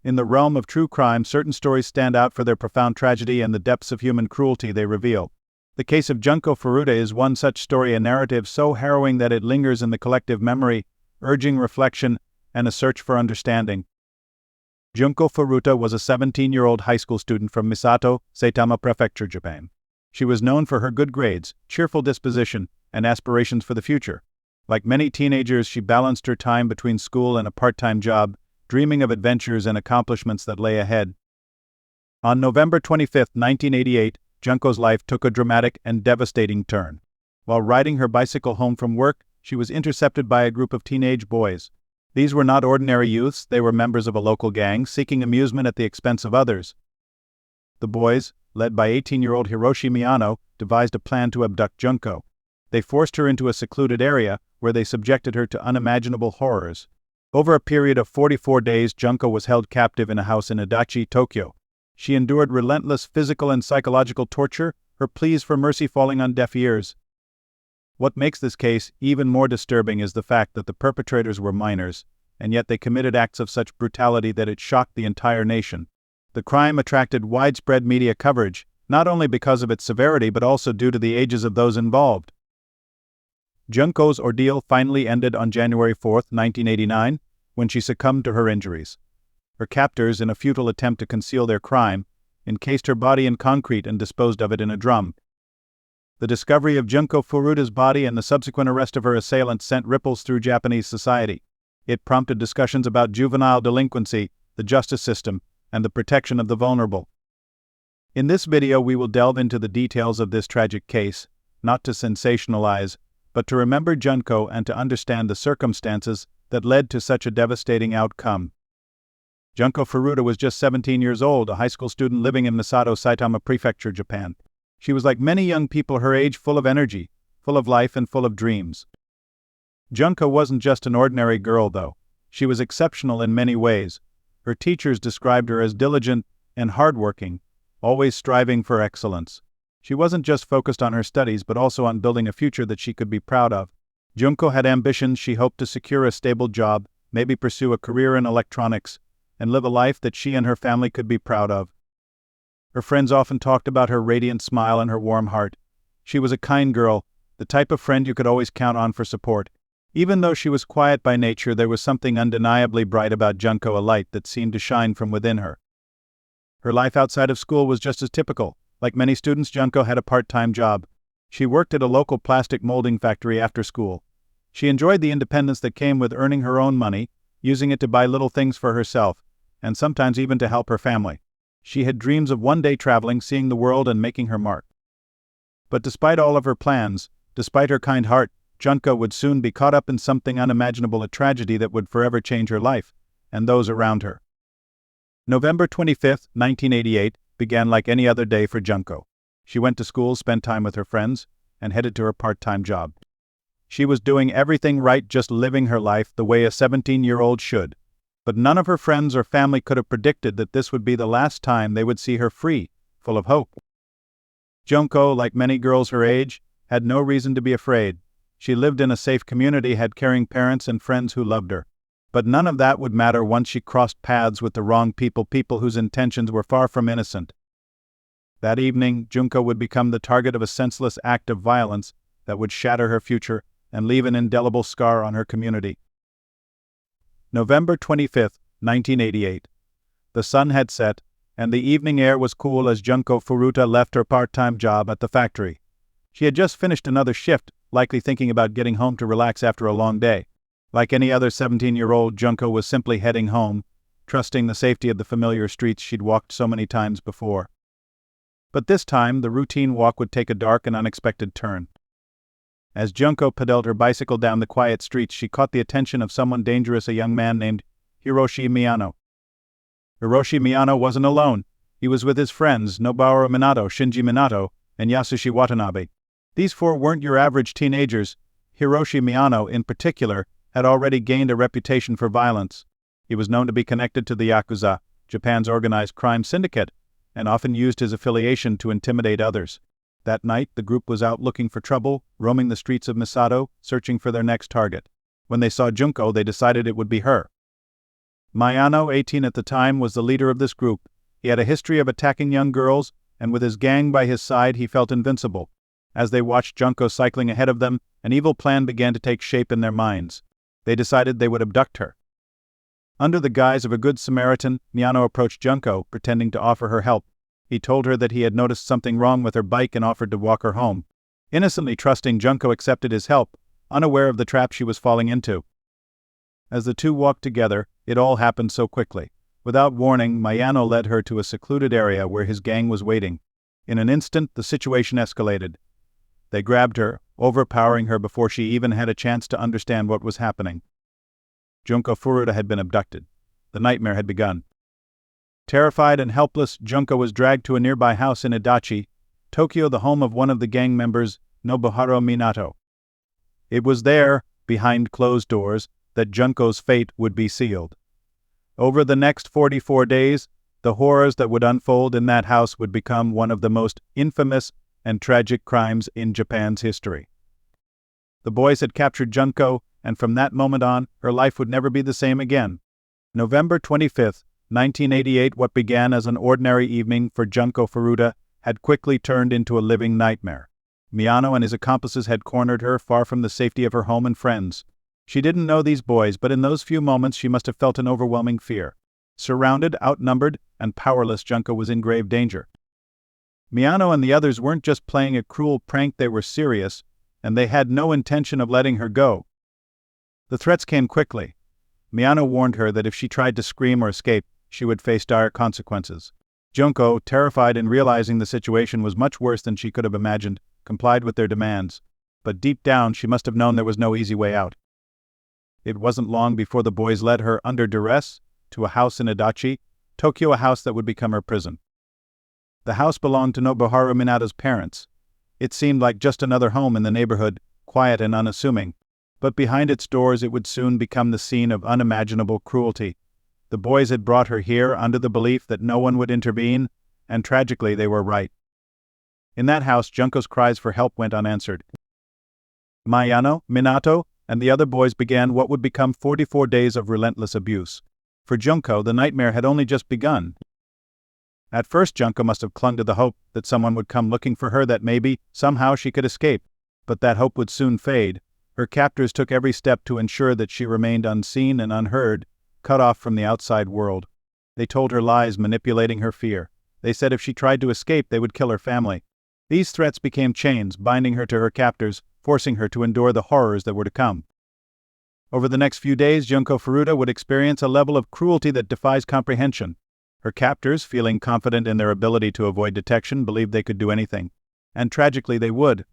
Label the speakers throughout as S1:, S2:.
S1: In the realm of true crime, certain stories stand out for their profound tragedy and the depths of human cruelty they reveal. The case of Junko Furuta is one such story, a narrative so harrowing that it lingers in the collective memory, urging reflection and a search for understanding. Junko Furuta was a 17-year-old high school student from Misato, Saitama Prefecture, Japan. She was known for her good grades, cheerful disposition, and aspirations for the future. Like many teenagers, she balanced her time between school and a part-time job, dreaming of adventures and accomplishments that lay ahead. On November 25, 1988, Junko's life took a dramatic and devastating turn. While riding her bicycle home from work, she was intercepted by a group of teenage boys. These were not ordinary youths, they were members of a local gang, seeking amusement at the expense of others. The boys, led by 18-year-old Hiroshi Miyano, devised a plan to abduct Junko. They forced her into a secluded area, where they subjected her to unimaginable horrors. Over a period of 44 days, Junko was held captive in a house in Adachi, Tokyo. She endured relentless physical and psychological torture, her pleas for mercy falling on deaf ears. What makes this case even more disturbing is the fact that the perpetrators were minors, and yet they committed acts of such brutality that it shocked the entire nation. The crime attracted widespread media coverage, not only because of its severity but also due to the ages of those involved. Junko's ordeal finally ended on January 4, 1989, when she succumbed to her injuries. Her captors, in a futile attempt to conceal their crime, encased her body in concrete and disposed of it in a drum. The discovery of Junko Furuta's body and the subsequent arrest of her assailant sent ripples through Japanese society. It prompted discussions about juvenile delinquency, the justice system, and the protection of the vulnerable. In this video, we will delve into the details of this tragic case, not to sensationalize, but to remember Junko and to understand the circumstances that led to such a devastating outcome. Junko Furuta was just 17 years old, a high school student living in Misato, Saitama Prefecture, Japan. She was like many young people her age, full of energy, full of life, and full of dreams. Junko wasn't just an ordinary girl, though. She was exceptional in many ways. Her teachers described her as diligent and hardworking, always striving for excellence. She wasn't just focused on her studies but also on building a future that she could be proud of. Junko had ambitions. She hoped to secure a stable job, maybe pursue a career in electronics, and live a life that she and her family could be proud of. Her friends often talked about her radiant smile and her warm heart. She was a kind girl, the type of friend you could always count on for support. Even though she was quiet by nature, there was something undeniably bright about Junko, a light that seemed to shine from within her. Her life outside of school was just as typical. Like many students, Junko had a part-time job. She worked at a local plastic molding factory after school. She enjoyed the independence that came with earning her own money, using it to buy little things for herself, and sometimes even to help her family. She had dreams of one day traveling, seeing the world, and making her mark. But despite all of her plans, despite her kind heart, Junko would soon be caught up in something unimaginable, a tragedy that would forever change her life, and those around her. November 25, 1988, began like any other day for Junko. She went to school, spent time with her friends, and headed to her part-time job. She was doing everything right, just living her life the way a 17-year-old should. But none of her friends or family could have predicted that this would be the last time they would see her free, full of hope. Junko, like many girls her age, had no reason to be afraid. She lived in a safe community, had caring parents and friends who loved her. But none of that would matter once she crossed paths with the wrong people whose intentions were far from innocent. That evening, Junko would become the target of a senseless act of violence that would shatter her future and leave an indelible scar on her community. November 25, 1988. The sun had set, and the evening air was cool as Junko Furuta left her part-time job at the factory. She had just finished another shift, likely thinking about getting home to relax after a long day. Like any other 17-year-old, Junko was simply heading home, trusting the safety of the familiar streets she'd walked so many times before. But this time, the routine walk would take a dark and unexpected turn. As Junko pedaled her bicycle down the quiet streets, she caught the attention of someone dangerous, a young man named Hiroshi Miyano. Hiroshi Miyano wasn't alone. He was with his friends Nobuo Minato, Shinji Minato, and Yasushi Watanabe. These four weren't your average teenagers. Hiroshi Miyano, in particular, had already gained a reputation for violence. He was known to be connected to the Yakuza, Japan's organized crime syndicate, and often used his affiliation to intimidate others. That night, the group was out looking for trouble, roaming the streets of Misato, searching for their next target. When they saw Junko, they decided it would be her. Mayano, 18 at the time, was the leader of this group. He had a history of attacking young girls, and with his gang by his side, he felt invincible. As they watched Junko cycling ahead of them, an evil plan began to take shape in their minds. They decided they would abduct her. Under the guise of a good Samaritan, Mayano approached Junko, pretending to offer her help. He told her that he had noticed something wrong with her bike and offered to walk her home. Innocently trusting, Junko accepted his help, unaware of the trap she was falling into. As the two walked together, it all happened so quickly. Without warning, Mayano led her to a secluded area where his gang was waiting. In an instant, the situation escalated. They grabbed her, overpowering her before she even had a chance to understand what was happening. Junko Furuta had been abducted. The nightmare had begun. Terrified and helpless, Junko was dragged to a nearby house in Adachi, Tokyo, the home of one of the gang members, Nobuharu Minato. It was there, behind closed doors, that Junko's fate would be sealed. Over the next 44 days, the horrors that would unfold in that house would become one of the most infamous and tragic crimes in Japan's history. The boys had captured Junko, and from that moment on, her life would never be the same again. November 25, 1988, what began as an ordinary evening for Junko Furuta had quickly turned into a living nightmare. Mayano and his accomplices had cornered her, far from the safety of her home and friends. She didn't know these boys, but in those few moments she must have felt an overwhelming fear. Surrounded, outnumbered, and powerless, Junko was in grave danger. Mayano and the others weren't just playing a cruel prank, they were serious, and they had no intention of letting her go. The threats came quickly. Mayano warned her that if she tried to scream or escape, she would face dire consequences. Junko, terrified and realizing the situation was much worse than she could have imagined, complied with their demands. But deep down, she must have known there was no easy way out. It wasn't long before the boys led her, under duress, to a house in Adachi, Tokyo, a house that would become her prison. The house belonged to Nobuharu Minato's parents. It seemed like just another home in the neighborhood, quiet and unassuming. But behind its doors it would soon become the scene of unimaginable cruelty. The boys had brought her here under the belief that no one would intervene, and tragically they were right. In that house, Junko's cries for help went unanswered. Mayano, Minato, and the other boys began what would become 44 days of relentless abuse. For Junko, the nightmare had only just begun. At first, Junko must have clung to the hope that someone would come looking for her, that maybe, somehow she could escape. But that hope would soon fade. Her captors took every step to ensure that she remained unseen and unheard, cut off from the outside world. They told her lies, manipulating her fear. They said if she tried to escape, they would kill her family. These threats became chains, binding her to her captors, forcing her to endure the horrors that were to come. Over the next few days, Junko Furuta would experience a level of cruelty that defies comprehension. Her captors, feeling confident in their ability to avoid detection, believed they could do anything. And tragically, they would.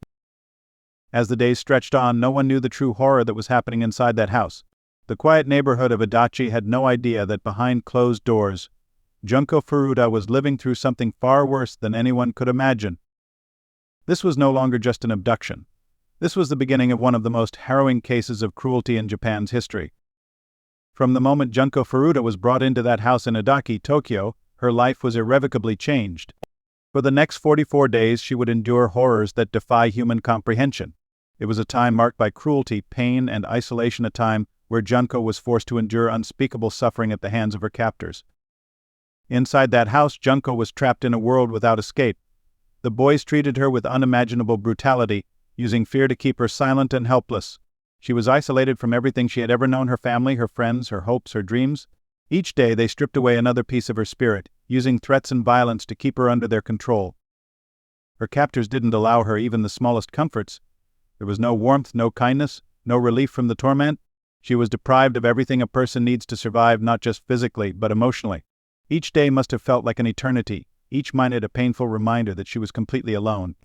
S1: As the days stretched on, no one knew the true horror that was happening inside that house. The quiet neighborhood of Adachi had no idea that behind closed doors, Junko Furuta was living through something far worse than anyone could imagine. This was no longer just an abduction. This was the beginning of one of the most harrowing cases of cruelty in Japan's history. From the moment Junko Furuta was brought into that house in Adachi, Tokyo, her life was irrevocably changed. For the next 44 days, she would endure horrors that defy human comprehension. It was a time marked by cruelty, pain, and isolation, a time where Junko was forced to endure unspeakable suffering at the hands of her captors. Inside that house, Junko was trapped in a world without escape. The boys treated her with unimaginable brutality, using fear to keep her silent and helpless. She was isolated from everything she had ever known: her family, her friends, her hopes, her dreams. Each day they stripped away another piece of her spirit, using threats and violence to keep her under their control. Her captors didn't allow her even the smallest comforts. There was no warmth, no kindness, no relief from the torment. She was deprived of everything a person needs to survive, not just physically, but emotionally. Each day must have felt like an eternity, each minute a painful reminder that she was completely alone.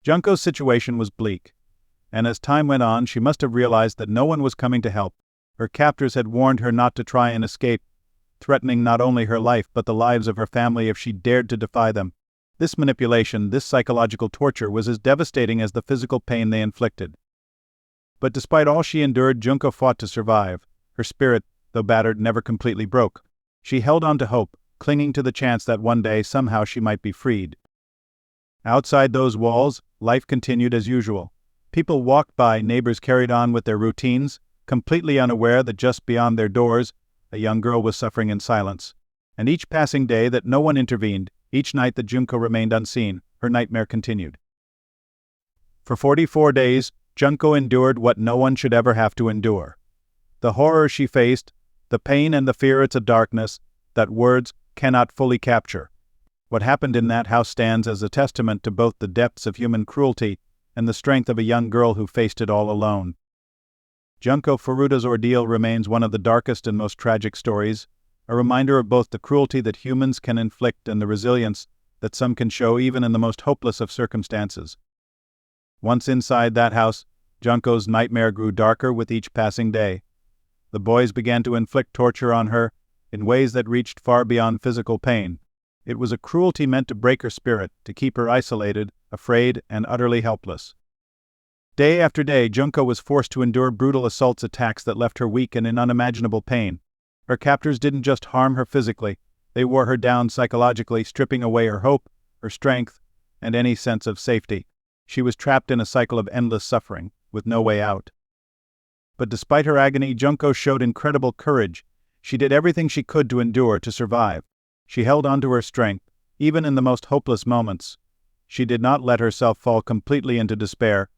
S1: Junko's situation was bleak, and as time went on, she must have realized that no one was coming to help. Her captors had warned her not to try and escape, threatening not only her life but the lives of her family if she dared to defy them. This manipulation, this psychological torture, was as devastating as the physical pain they inflicted. But despite all she endured, Junko fought to survive. Her spirit, though battered, never completely broke. She held on to hope, clinging to the chance that one day somehow she might be freed. Outside those walls, life continued as usual. People walked by, neighbors carried on with their routines, completely unaware that just beyond their doors, a young girl was suffering in silence. And each passing day that no one intervened, each night that Junko remained unseen, her nightmare continued. For 44 days, Junko endured what no one should ever have to endure. The horror she faced, the pain and the fear of darkness, that words cannot fully capture. What happened in that house stands as a testament to both the depths of human cruelty and the strength of a young girl who faced it all alone. Junko Furuta's ordeal remains one of the darkest and most tragic stories, a reminder of both the cruelty that humans can inflict and the resilience that some can show even in the most hopeless of circumstances. Once inside that house, Junko's nightmare grew darker with each passing day. The boys began to inflict torture on her in ways that reached far beyond physical pain. It was a cruelty meant to break her spirit, to keep her isolated, afraid, and utterly helpless. Day after day, Junko was forced to endure brutal attacks that left her weak and in unimaginable pain. Her captors didn't just harm her physically, they wore her down psychologically, stripping away her hope, her strength, and any sense of safety. She was trapped in a cycle of endless suffering, with no way out. But despite her agony, Junko showed incredible courage. She did everything she could to endure, to survive. She held on to her strength, even in the most hopeless moments. She did not let herself fall completely into despair,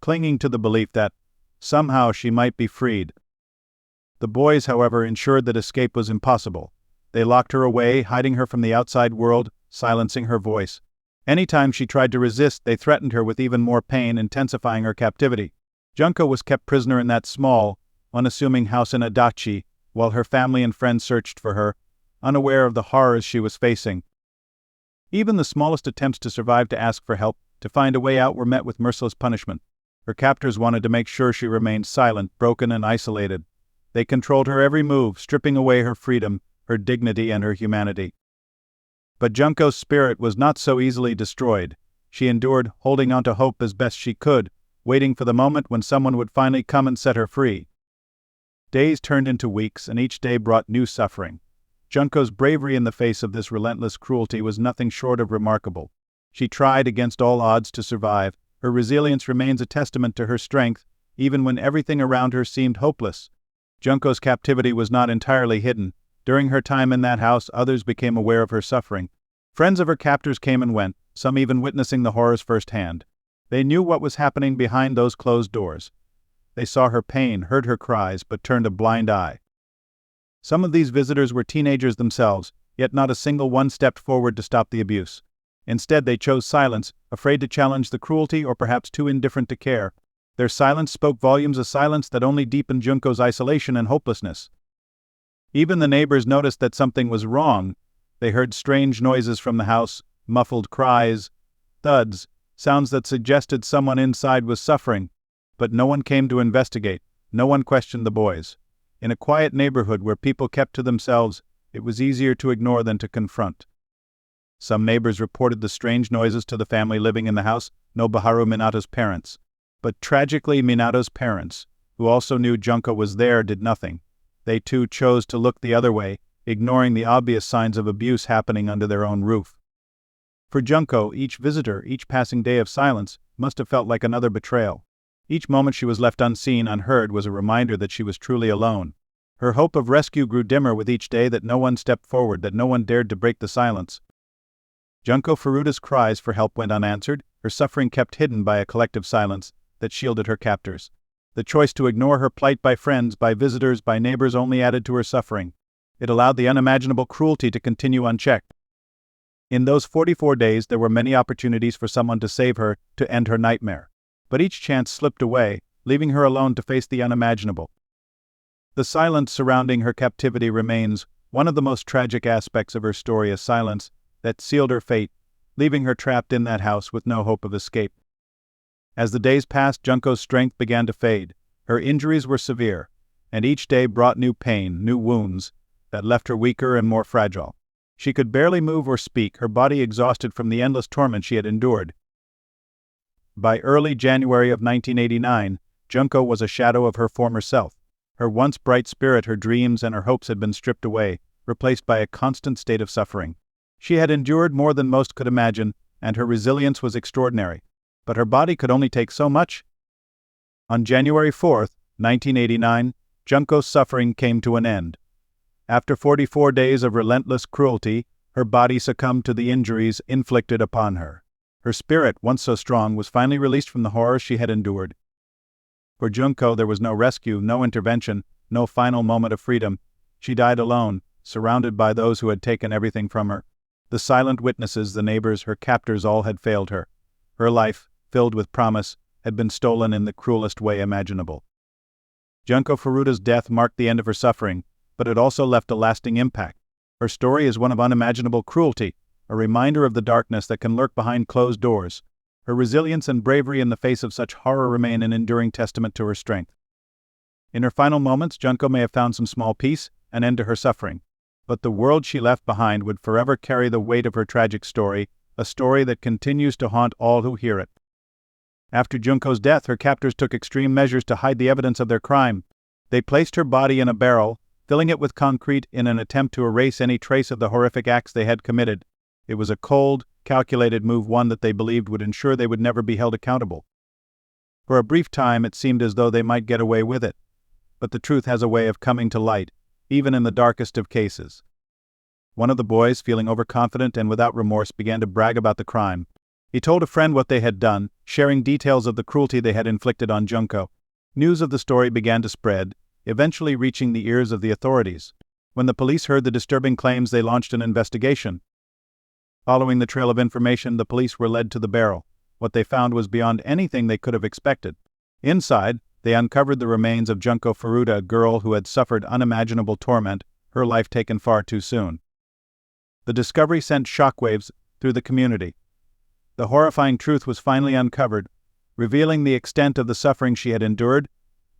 S1: clinging to the belief that, somehow, she might be freed. The boys, however, ensured that escape was impossible. They locked her away, hiding her from the outside world, silencing her voice. Anytime she tried to resist, they threatened her with even more pain, intensifying her captivity. Junko was kept prisoner in that small, unassuming house in Adachi, while her family and friends searched for her, unaware of the horrors she was facing. Even the smallest attempts to survive, to ask for help, to find a way out, were met with merciless punishment. Her captors wanted to make sure she remained silent, broken, and isolated. They controlled her every move, stripping away her freedom, her dignity, and her humanity. But Junko's spirit was not so easily destroyed. She endured, holding on to hope as best she could, waiting for the moment when someone would finally come and set her free. Days turned into weeks, and each day brought new suffering. Junko's bravery in the face of this relentless cruelty was nothing short of remarkable. She tried against all odds to survive. Her resilience remains a testament to her strength, even when everything around her seemed hopeless. Junko's captivity was not entirely hidden. During her time in that house, others became aware of her suffering. Friends of her captors came and went, some even witnessing the horrors firsthand. They knew what was happening behind those closed doors. They saw her pain, heard her cries, but turned a blind eye. Some of these visitors were teenagers themselves, yet not a single one stepped forward to stop the abuse. Instead, they chose silence, afraid to challenge the cruelty or perhaps too indifferent to care. Their silence spoke volumes, a silence that only deepened Junko's isolation and hopelessness. Even the neighbors noticed that something was wrong. They heard strange noises from the house, muffled cries, thuds, sounds that suggested someone inside was suffering. But no one came to investigate. No one questioned the boys. In a quiet neighborhood where people kept to themselves, it was easier to ignore than to confront. Some neighbors reported the strange noises to the family living in the house, Nobuharu Minato's parents. But tragically, Minato's parents, who also knew Junko was there, did nothing. They too chose to look the other way, ignoring the obvious signs of abuse happening under their own roof. For Junko, each visitor, each passing day of silence, must have felt like another betrayal. Each moment she was left unseen, unheard, was a reminder that she was truly alone. Her hope of rescue grew dimmer with each day that no one stepped forward, that no one dared to break the silence. Junko Furuta's cries for help went unanswered, her suffering kept hidden by a collective silence that shielded her captors. The choice to ignore her plight by friends, by visitors, by neighbors only added to her suffering. It allowed the unimaginable cruelty to continue unchecked. In those 44 days, there were many opportunities for someone to save her, to end her nightmare. But each chance slipped away, leaving her alone to face the unimaginable. The silence surrounding her captivity remains one of the most tragic aspects of her story, a silence that sealed her fate, leaving her trapped in that house with no hope of escape. As the days passed, Junko's strength began to fade. Her injuries were severe, and each day brought new pain, new wounds, that left her weaker and more fragile. She could barely move or speak, her body exhausted from the endless torment she had endured. By early January of 1989, Junko was a shadow of her former self. Her once bright spirit, her dreams, and her hopes had been stripped away, replaced by a constant state of suffering. She had endured more than most could imagine, and her resilience was extraordinary. But her body could only take so much. On January 4, 1989, Junko's suffering came to an end. After 44 days of relentless cruelty, her body succumbed to the injuries inflicted upon her. Her spirit, once so strong, was finally released from the horror she had endured. For Junko, there was no rescue, no intervention, no final moment of freedom. She died alone, surrounded by those who had taken everything from her. The silent witnesses, the neighbors, her captors, all had failed her. Her life, filled with promise, had been stolen in the cruelest way imaginable. Junko Furuta's death marked the end of her suffering, but it also left a lasting impact. Her story is one of unimaginable cruelty, a reminder of the darkness that can lurk behind closed doors. Her resilience and bravery in the face of such horror remain an enduring testament to her strength. In her final moments, Junko may have found some small peace, an end to her suffering. But the world she left behind would forever carry the weight of her tragic story, a story that continues to haunt all who hear it. After Junko's death, her captors took extreme measures to hide the evidence of their crime. They placed her body in a barrel, filling it with concrete in an attempt to erase any trace of the horrific acts they had committed. It was a cold, calculated move, one that they believed would ensure they would never be held accountable. For a brief time, it seemed as though they might get away with it. But the truth has a way of coming to light, even in the darkest of cases. One of the boys, feeling overconfident and without remorse, began to brag about the crime. He told a friend what they had done, sharing details of the cruelty they had inflicted on Junko. News of the story began to spread, eventually reaching the ears of the authorities. When the police heard the disturbing claims, they launched an investigation. Following the trail of information, the police were led to the barrel. What they found was beyond anything they could have expected. Inside, they uncovered the remains of Junko Furuta, a girl who had suffered unimaginable torment, her life taken far too soon. The discovery sent shockwaves through the community. The horrifying truth was finally uncovered, revealing the extent of the suffering she had endured,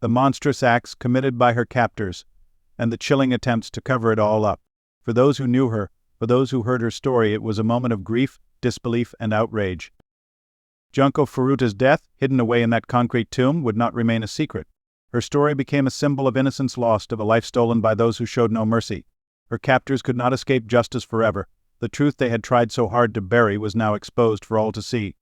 S1: the monstrous acts committed by her captors, and the chilling attempts to cover it all up. For those who knew her, for those who heard her story, it was a moment of grief, disbelief, and outrage. Junko Furuta's death, hidden away in that concrete tomb, would not remain a secret. Her story became a symbol of innocence lost, of a life stolen by those who showed no mercy. Her captors could not escape justice forever. The truth they had tried so hard to bury was now exposed for all to see.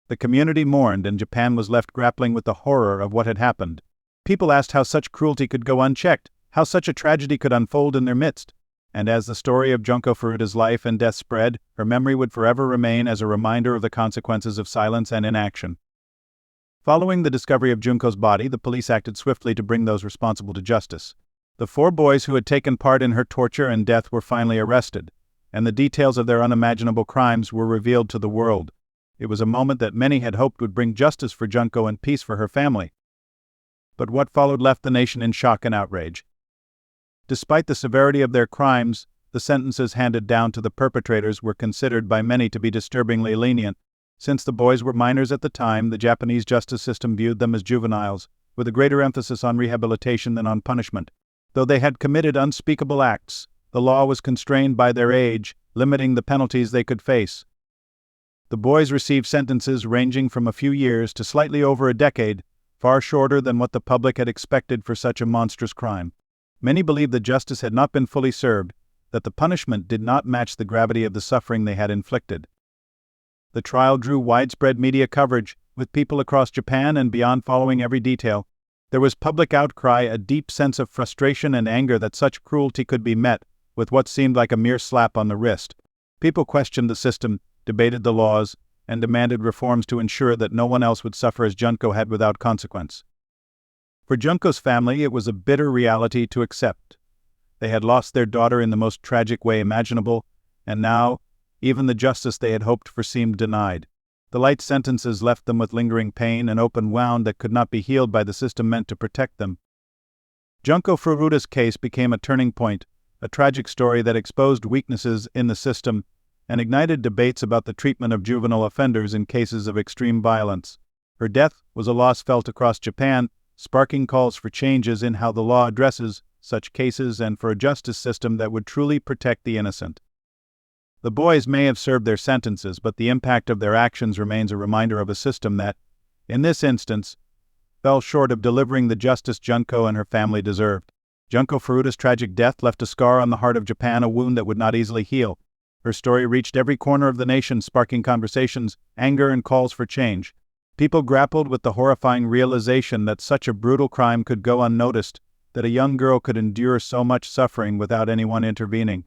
S1: The community mourned, and Japan was left grappling with the horror of what had happened. People asked how such cruelty could go unchecked, how such a tragedy could unfold in their midst. And as the story of Junko Furuta's life and death spread, her memory would forever remain as a reminder of the consequences of silence and inaction. Following the discovery of Junko's body, the police acted swiftly to bring those responsible to justice. The 4 boys who had taken part in her torture and death were finally arrested, and the details of their unimaginable crimes were revealed to the world. It was a moment that many had hoped would bring justice for Junko and peace for her family. But what followed left the nation in shock and outrage. Despite the severity of their crimes, the sentences handed down to the perpetrators were considered by many to be disturbingly lenient. Since the boys were minors at the time, the Japanese justice system viewed them as juveniles, with a greater emphasis on rehabilitation than on punishment. Though they had committed unspeakable acts, the law was constrained by their age, limiting the penalties they could face. The boys received sentences ranging from a few years to slightly over a decade, far shorter than what the public had expected for such a monstrous crime. Many believed that justice had not been fully served, that the punishment did not match the gravity of the suffering they had inflicted. The trial drew widespread media coverage, with people across Japan and beyond following every detail. There was public outcry, a deep sense of frustration and anger that such cruelty could be met with what seemed like a mere slap on the wrist. People questioned the system, debated the laws, and demanded reforms to ensure that no one else would suffer as Junko had without consequence. For Junko's family, it was a bitter reality to accept. They had lost their daughter in the most tragic way imaginable, and now, even the justice they had hoped for seemed denied. The light sentences left them with lingering pain, an open wound that could not be healed by the system meant to protect them. Junko Furuta's case became a turning point, a tragic story that exposed weaknesses in the system and ignited debates about the treatment of juvenile offenders in cases of extreme violence. Her death was a loss felt across Japan, sparking calls for changes in how the law addresses such cases and for a justice system that would truly protect the innocent. The boys may have served their sentences, but the impact of their actions remains a reminder of a system that, in this instance, fell short of delivering the justice Junko and her family deserved. Junko Furuta's tragic death left a scar on the heart of Japan, a wound that would not easily heal. Her story reached every corner of the nation, sparking conversations, anger, and calls for change. People grappled with the horrifying realization that such a brutal crime could go unnoticed, that a young girl could endure so much suffering without anyone intervening.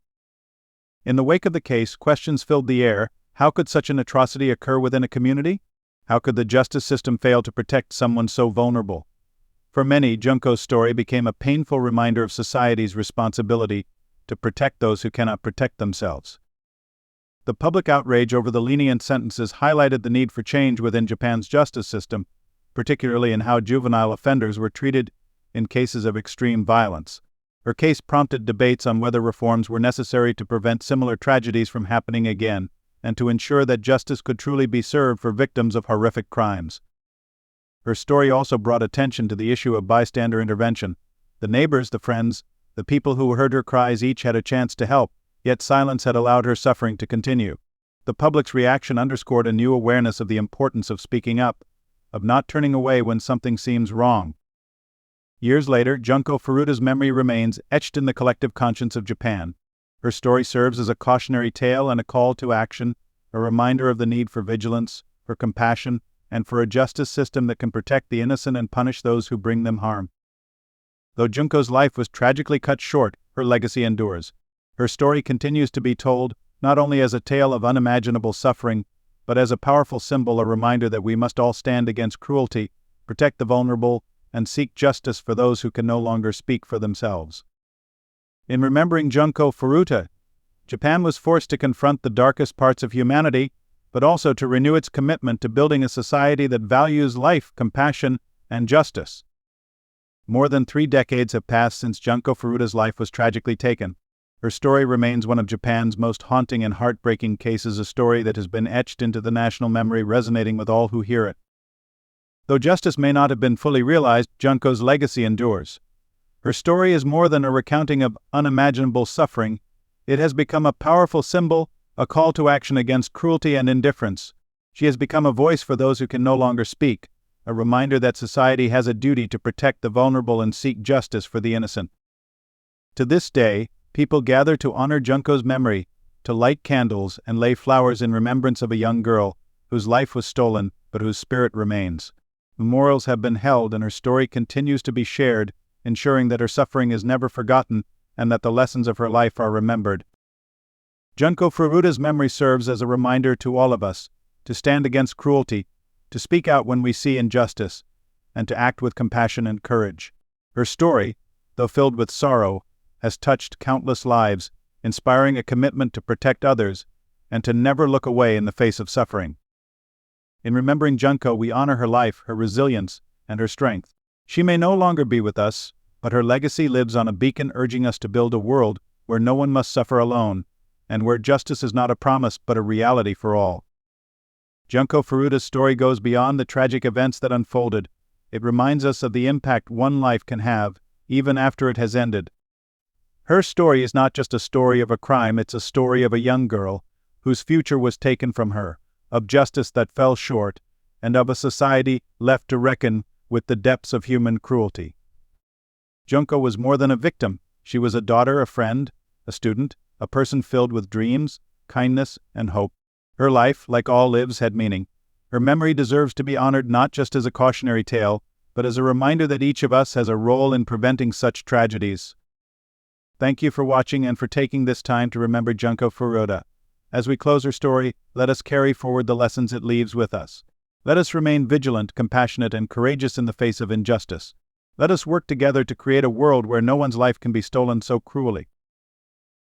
S1: In the wake of the case, questions filled the air. How could such an atrocity occur within a community? How could the justice system fail to protect someone so vulnerable? For many, Junko's story became a painful reminder of society's responsibility to protect those who cannot protect themselves. The public outrage over the lenient sentences highlighted the need for change within Japan's justice system, particularly in how juvenile offenders were treated in cases of extreme violence. Her case prompted debates on whether reforms were necessary to prevent similar tragedies from happening again, and to ensure that justice could truly be served for victims of horrific crimes. Her story also brought attention to the issue of bystander intervention. The neighbors, the friends, the people who heard her cries each had a chance to help, yet silence had allowed her suffering to continue. The public's reaction underscored a new awareness of the importance of speaking up, of not turning away when something seems wrong. Years later, Junko Furuta's memory remains etched in the collective conscience of Japan. Her story serves as a cautionary tale and a call to action, a reminder of the need for vigilance, for compassion, and for a justice system that can protect the innocent and punish those who bring them harm. Though Junko's life was tragically cut short, her legacy endures. Her story continues to be told, not only as a tale of unimaginable suffering, but as a powerful symbol, a reminder that we must all stand against cruelty, protect the vulnerable, and seek justice for those who can no longer speak for themselves. In remembering Junko Furuta, Japan was forced to confront the darkest parts of humanity, but also to renew its commitment to building a society that values life, compassion, and justice. More than 3 decades have passed since Junko Furuta's life was tragically taken. Her story remains one of Japan's most haunting and heartbreaking cases, a story that has been etched into the national memory, resonating with all who hear it. Though justice may not have been fully realized, Junko's legacy endures. Her story is more than a recounting of unimaginable suffering. It has become a powerful symbol, a call to action against cruelty and indifference. She has become a voice for those who can no longer speak, a reminder that society has a duty to protect the vulnerable and seek justice for the innocent. To this day, people gather to honor Junko's memory, to light candles and lay flowers in remembrance of a young girl whose life was stolen but whose spirit remains. Memorials have been held and her story continues to be shared, ensuring that her suffering is never forgotten and that the lessons of her life are remembered. Junko Furuta's memory serves as a reminder to all of us to stand against cruelty, to speak out when we see injustice, and to act with compassion and courage. Her story, though filled with sorrow, has touched countless lives, inspiring a commitment to protect others and to never look away in the face of suffering. In remembering Junko, we honor her life, her resilience, and her strength. She may no longer be with us, but her legacy lives on, a beacon urging us to build a world where no one must suffer alone, and where justice is not a promise but a reality for all. Junko Furuta's story goes beyond the tragic events that unfolded. It reminds us of the impact one life can have, even after it has ended. Her story is not just a story of a crime, it's a story of a young girl whose future was taken from her, of justice that fell short, and of a society left to reckon with the depths of human cruelty. Junko was more than a victim. She was a daughter, a friend, a student, a person filled with dreams, kindness, and hope. Her life, like all lives, had meaning. Her memory deserves to be honored not just as a cautionary tale, but as a reminder that each of us has a role in preventing such tragedies. Thank you for watching and for taking this time to remember Junko Furuta. As we close her story, let us carry forward the lessons it leaves with us. Let us remain vigilant, compassionate, and courageous in the face of injustice. Let us work together to create a world where no one's life can be stolen so cruelly.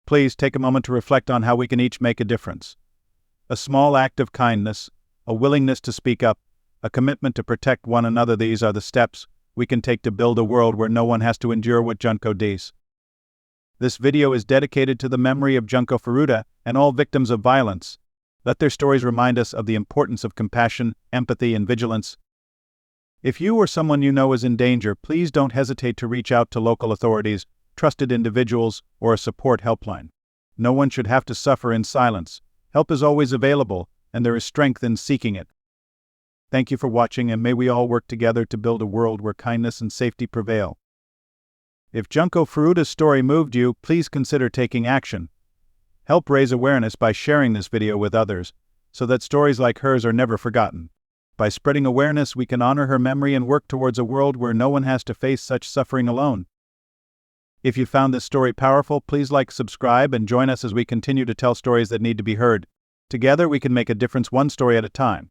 S1: Please take a moment to reflect on how we can each make a difference. A small act of kindness, a willingness to speak up, a commitment to protect one another, these are the steps we can take to build a world where no one has to endure what Junko did. This video is dedicated to the memory of Junko Furuta and all victims of violence. Let their stories remind us of the importance of compassion, empathy, and vigilance. If you or someone you know is in danger, please don't hesitate to reach out to local authorities, trusted individuals, or a support helpline. No one should have to suffer in silence. Help is always available, and there is strength in seeking it. Thank you for watching, and may we all work together to build a world where kindness and safety prevail. If Junko Furuta's story moved you, please consider taking action. Help raise awareness by sharing this video with others, so that stories like hers are never forgotten. By spreading awareness, we can honor her memory and work towards a world where no one has to face such suffering alone. If you found this story powerful, please like, subscribe, and join us as we continue to tell stories that need to be heard. Together we can make a difference one story at a time.